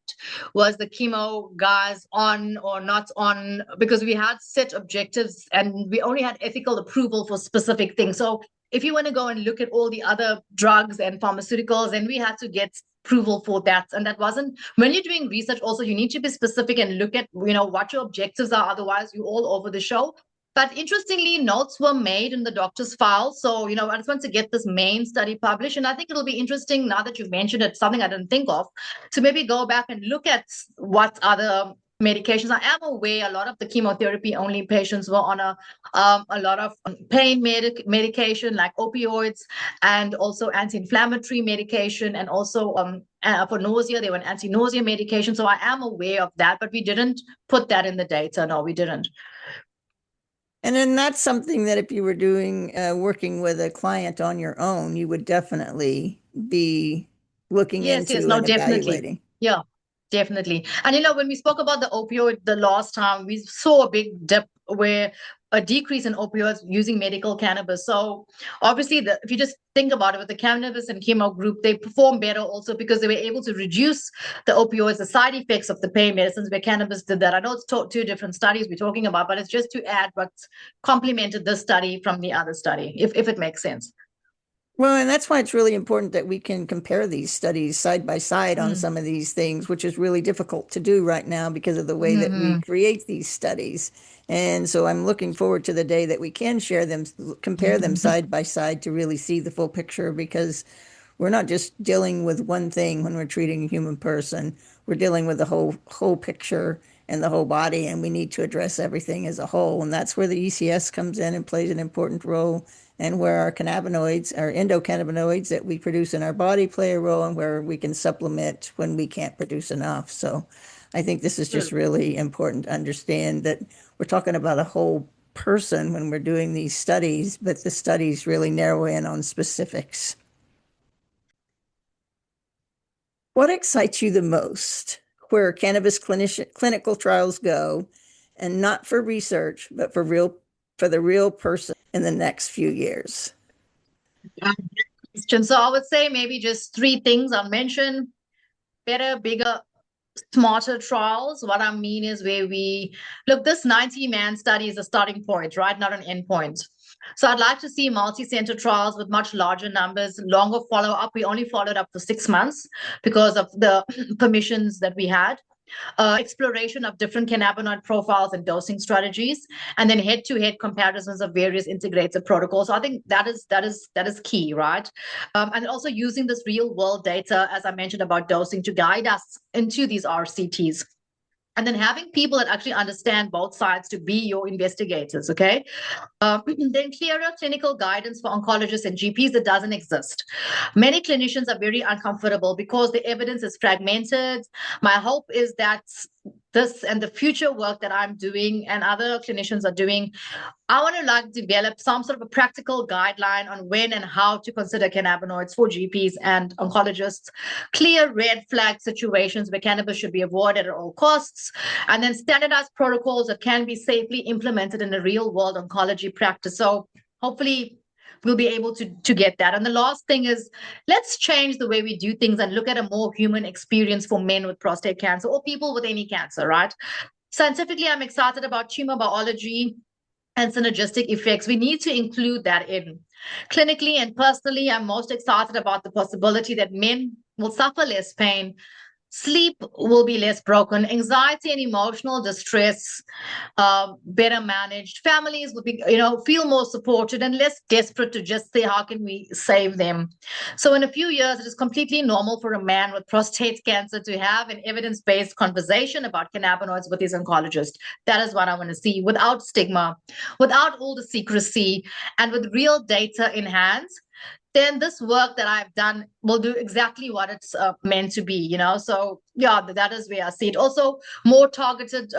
was the chemo guys on or not on, because we had set objectives and we only had ethical approval for specific things. So if you want to go and look at all the other drugs and pharmaceuticals, and we had to get approval for that. And that wasn't, when you're doing research also, you need to be specific and look at, what your objectives are. Otherwise, you're all over the show. But interestingly, notes were made in the doctor's file. So, I just want to get this main study published. And I think it'll be interesting now that you've mentioned it, something I didn't think of, to maybe go back and look at what other medications. I am aware a lot of the chemotherapy only patients were on a lot of pain medication like opioids, and also anti-inflammatory medication, and also for nausea they were an anti-nausea medication. So I am aware of that, but we didn't put that in the data. No, we didn't. And then that's something that if you were doing working with a client on your own, you would definitely be looking Yes, into no, and definitely. evaluating. Yeah, definitely. And when we spoke about the opioid the last time, we saw a big dip where a decrease in opioids using medical cannabis. So obviously, if you just think about it, with the cannabis and chemo group, they perform better also because they were able to reduce the opioids, the side effects of the pain medicines, where cannabis did that. I know it's two different studies we're talking about, but it's just to add what complemented this study from the other study, if it makes sense. Well, and that's why it's really important that we can compare these studies side by side on some of these things, which is really difficult to do right now because of the way that we create these studies. And so I'm looking forward to the day that we can share them, compare them side by side to really see the full picture, because we're not just dealing with one thing when we're treating a human person. We're dealing with the whole picture and the whole body, and we need to address everything as a whole. And that's where the ECS comes in and plays an important role, and where our cannabinoids, our endocannabinoids that we produce in our body, play a role, and where we can supplement when we can't produce enough. So I think this is just really important to understand that we're talking about a whole person when we're doing these studies, but the studies really narrow in on specifics. What excites you the most where cannabis clinical trials go, and not for research, but for the real person in the next few years? So I would say maybe just three things I'll mention: better, bigger, smarter trials. What I mean is, where we look, this 90-man study is a starting point, right? Not an end point. So I'd like to see multi-center trials with much larger numbers, longer follow-up. We only followed up for 6 months because of the permissions that we had. Exploration of different cannabinoid profiles and dosing strategies, and then head-to-head comparisons of various integrated protocols. So I think that is key, right? And also using this real-world data, as I mentioned, about dosing to guide us into these RCTs. And then having people that actually understand both sides to be your investigators, okay? Then clearer clinical guidance for oncologists and GPs that doesn't exist. Many clinicians are very uncomfortable because the evidence is fragmented. My hope is that this and the future work that I'm doing and other clinicians are doing, I want to develop some sort of a practical guideline on when and how to consider cannabinoids for GPs and oncologists, clear red flag situations where cannabis should be avoided at all costs, and then standardized protocols that can be safely implemented in the real world oncology practice. So hopefully we'll be able to get that. And the last thing is, let's change the way we do things and look at a more human experience for men with prostate cancer or people with any cancer, right? Scientifically, I'm excited about tumor biology and synergistic effects. We need to include that in. Clinically and personally, I'm most excited about the possibility that men will suffer less pain, sleep will be less broken, anxiety and emotional distress better managed, families will be feel more supported and less desperate to just say, how can we save them? So in a few years, it is completely normal for a man with prostate cancer to have an evidence-based conversation about cannabinoids with his oncologist. That is what I want to see, without stigma, without all the secrecy, and with real data in hand. Then this work that I've done will do exactly what it's meant to be, So yeah, that is where I see it. Also, more targeted,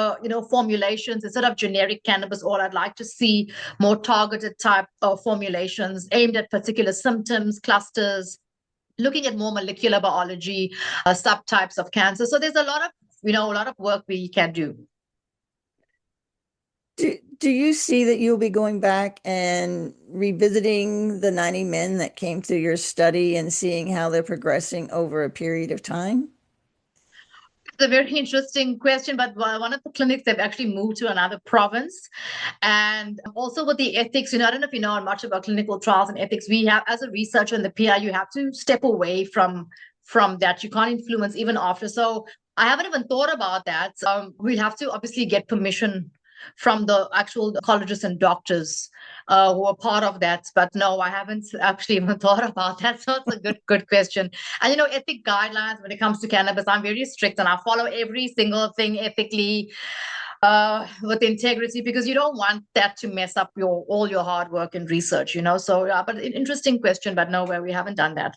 formulations instead of generic cannabis oil. I'd like to see more targeted type of formulations aimed at particular symptoms, clusters, looking at more molecular biology, subtypes of cancer. So there's a lot of, a lot of work we can do. Do you see that you'll be going back and revisiting the 90 men that came through your study and seeing how they're progressing over a period of time? It's a very interesting question, but one of the clinics, they've actually moved to another province. And also with the ethics, I don't know if you know much about clinical trials and ethics. We have, as a researcher in the PI, you have to step away from that. You can't influence even after. So I haven't even thought about that. We'll have to obviously get permission from the actual oncologists and doctors who are part of that. But no, I haven't actually even thought about that. So it's a good question. And ethic guidelines when it comes to cannabis, I'm very strict and I follow every single thing ethically with integrity, because you don't want that to mess up all your hard work and research, So, but an interesting question, but no, where we haven't done that.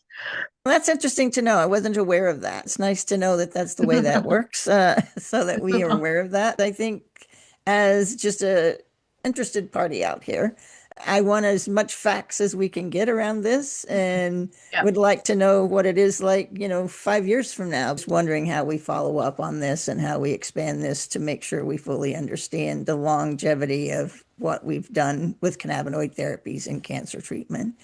Well, that's interesting to know. I wasn't aware of that. It's nice to know that that's the way that works, so that we are aware of that. I think as just a interested party out here, I want as much facts as we can get around this and would like to know what it is like, 5 years from now. Just wondering how we follow up on this and how we expand this to make sure we fully understand the longevity of what we've done with cannabinoid therapies in cancer treatment.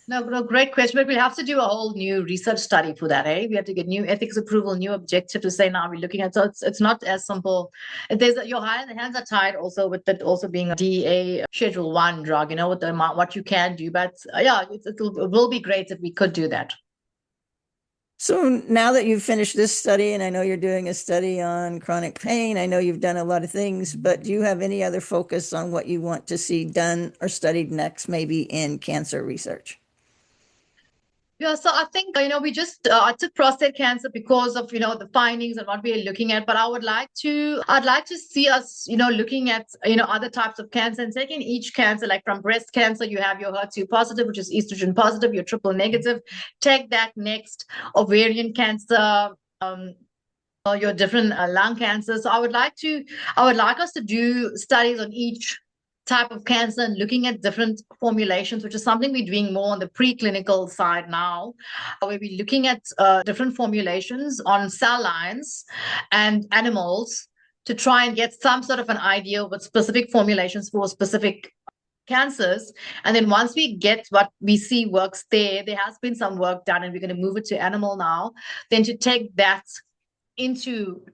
No, great question. But we'll have to do a whole new research study for that, eh? We have to get new ethics approval, new objective to say now we're looking at. So it's not as simple. Your hands are tied also with that also being a DEA Schedule 1 drug, with the amount what you can do. But it will be great if we could do that. So now that you've finished this study, and I know you're doing a study on chronic pain, I know you've done a lot of things, but do you have any other focus on what you want to see done or studied next, maybe in cancer research? Yeah, so I think, we just, I took prostate cancer because of, the findings and what we are looking at, but I'd like to see us, looking at, other types of cancer and taking each cancer, like from breast cancer, you have your HER2 positive, which is estrogen positive, your triple negative, take that next, ovarian cancer, your different lung cancers. So I would like us to do studies on each type of cancer and looking at different formulations, which is something we're doing more on the preclinical side now, where we're looking at different formulations on cell lines and animals to try and get some sort of an idea of what specific formulations for specific cancers. And then once we get what we see works there has been some work done and we're going to move it to animal now, then to take that into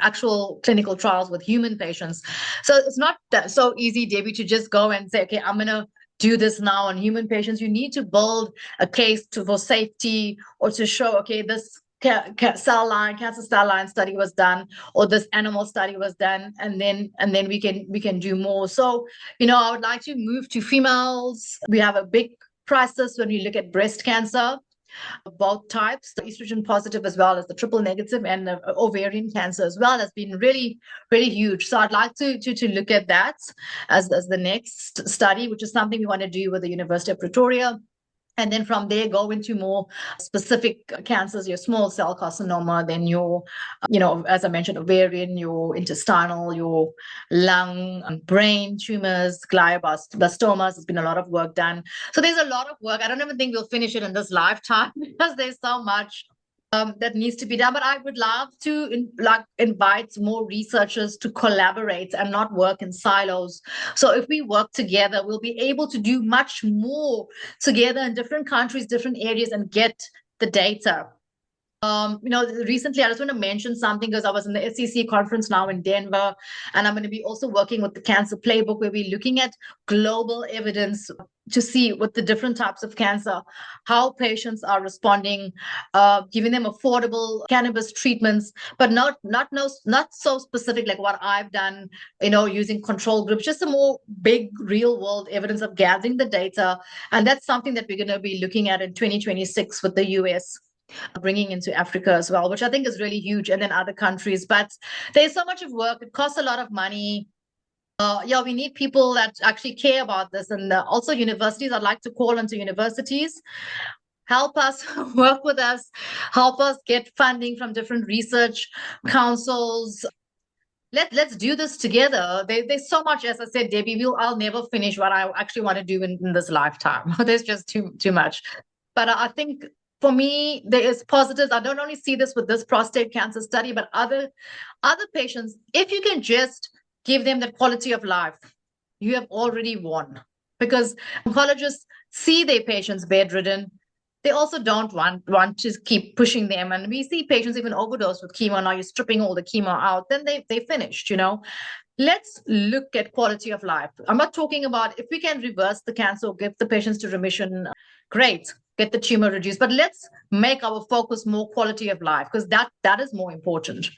actual clinical trials with human patients. So it's not that so easy, Debbie, to just go and say, okay, I'm going to do this now on human patients. You need to build a case for safety or to show, okay, this cancer cell line study was done, or this animal study was done, and then we can do more. So, I would like to move to females. We have a big crisis when we look at breast cancer. Both types, the estrogen positive as well as the triple negative, and ovarian cancer as well has been really, really huge. So I'd like to look at that as the next study, which is something we want to do with the University of Pretoria. And then from there, go into more specific cancers, your small cell carcinoma, then your, as I mentioned, ovarian, your intestinal, your lung, brain tumors, glioblastomas. There's been a lot of work done. So there's a lot of work. I don't even think we'll finish it in this lifetime because there's so much that needs to be done. But I would love to invite more researchers to collaborate and not work in silos. So if we work together, we'll be able to do much more together in different countries, different areas, and get the data. Recently, I just want to mention something because I was in the SEC conference now in Denver, and I'm going to be also working with the Cancer Playbook, where we're looking at global evidence to see with the different types of cancer, how patients are responding, giving them affordable cannabis treatments, but not so specific like what I've done, using control groups, just a more big real world evidence of gathering the data. And that's something that we're going to be looking at in 2026 with the US. Bringing into Africa as well, which I think is really huge, and then other countries. But there's so much of work. It costs a lot of money. We need people that actually care about this. And also universities, I'd like to call into universities. Help us, work with us, help us get funding from different research councils, let's do this together. There's so much, as I said, Debbie. I'll never finish what I actually want to do in this lifetime. There's just too much. But I think for me, there is positives. I don't only see this with this prostate cancer study, but other patients. If you can just give them the quality of life, you have already won. Because oncologists see their patients bedridden, they also don't want to keep pushing them. And we see patients even overdose with chemo. Now you're stripping all the chemo out, then they finished, you know. Let's look at quality of life. I'm not talking about if we can reverse the cancer or get the patients to remission, great, get the tumor reduced. But let's make our focus more quality of life, because that is more important.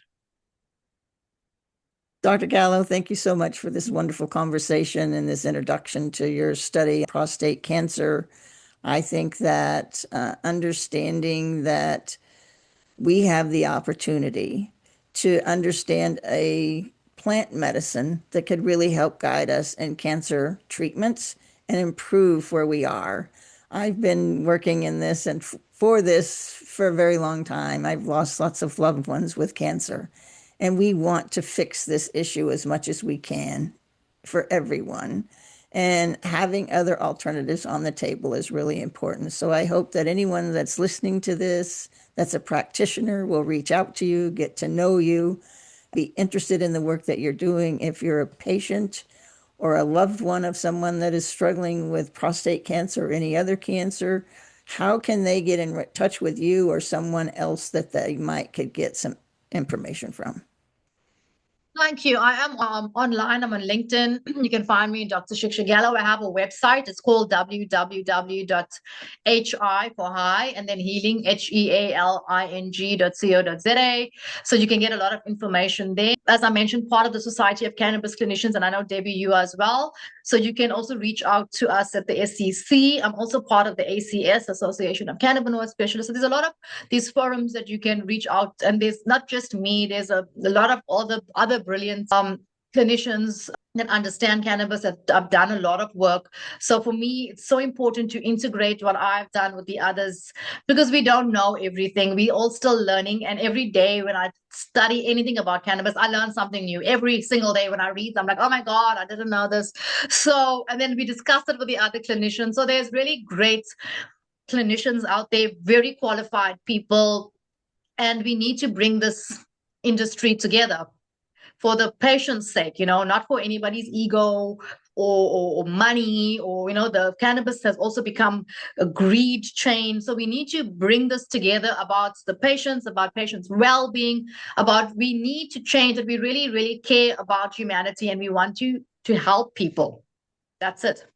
Dr. Gallo, thank you so much for this wonderful conversation and this introduction to your study, prostate cancer. I think that understanding that we have the opportunity to understand a plant medicine that could really help guide us in cancer treatments and improve where we are. I've been working in this and for this for a very long time. I've lost lots of loved ones with cancer, and we want to fix this issue as much as we can for everyone. And having other alternatives on the table is really important. So I hope that anyone that's listening to this, that's a practitioner, will reach out to you, get to know you, be interested in the work that you're doing. If you're a patient or a loved one of someone that is struggling with prostate cancer or any other cancer, how can they get in touch with you or someone else that they might could get some information from? Thank you. I am online. I'm on LinkedIn. You can find me, Dr. Shiksha Gallo. I have a website. It's called www.hi for high and then healing, healing.co.za. So you can get a lot of information there. As I mentioned, part of the Society of Cannabis Clinicians, and I know Debbie, you as well. So you can also reach out to us at the SEC. I'm also part of the ACS, Association of Cannabinoid Specialists. So there's a lot of these forums that you can reach out, and there's not just me, there's a lot of other brilliant clinicians that understand cannabis that have done a lot of work. So for me, it's so important to integrate what I've done with the others, because we don't know everything. We all still learning, and every day when I study anything about cannabis, I learn something new. Every single day when I read, I'm like, oh my God, I didn't know this. So, and then we discuss it with the other clinicians. So there's really great clinicians out there, very qualified people, and we need to bring this industry together for the patient's sake, you know, not for anybody's ego or money, or, you know, the cannabis has also become a greed chain. So we need to bring this together about the patients, about patients' well-being, about we need to change that. We really, really care about humanity and we want to help people. That's it.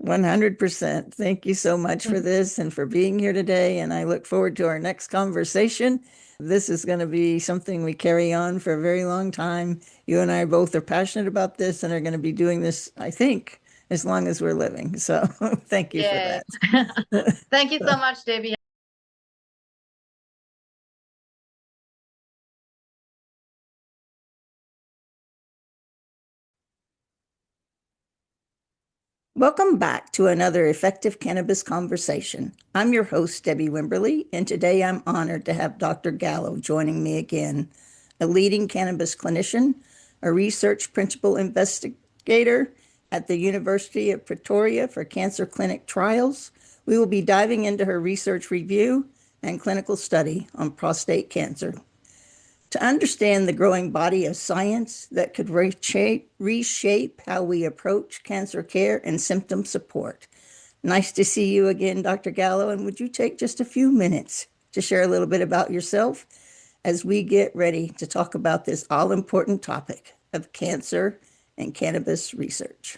100%. Thank you so much for this and for being here today. And I look forward to our next conversation. This is going to be something we carry on for a very long time. You and I both are passionate about this and are going to be doing this, I think, as long as we're living. So thank you for Yes. that. Thank you so much, Debbie. Welcome back to another Effective Cannabis Conversation. I'm your host, Debi Wimberley, and today I'm honored to have Dr. Gallo joining me again, a leading cannabis clinician, a research principal investigator at the University of Pretoria for cancer clinic trials. We will be diving into her research review and clinical study on prostate cancer. To understand the growing body of science that could reshape how we approach cancer care and symptom support. Nice to see you again, Dr. Gallo. And would you take just a few minutes to share a little bit about yourself as we get ready to talk about this all important topic of cancer and cannabis research?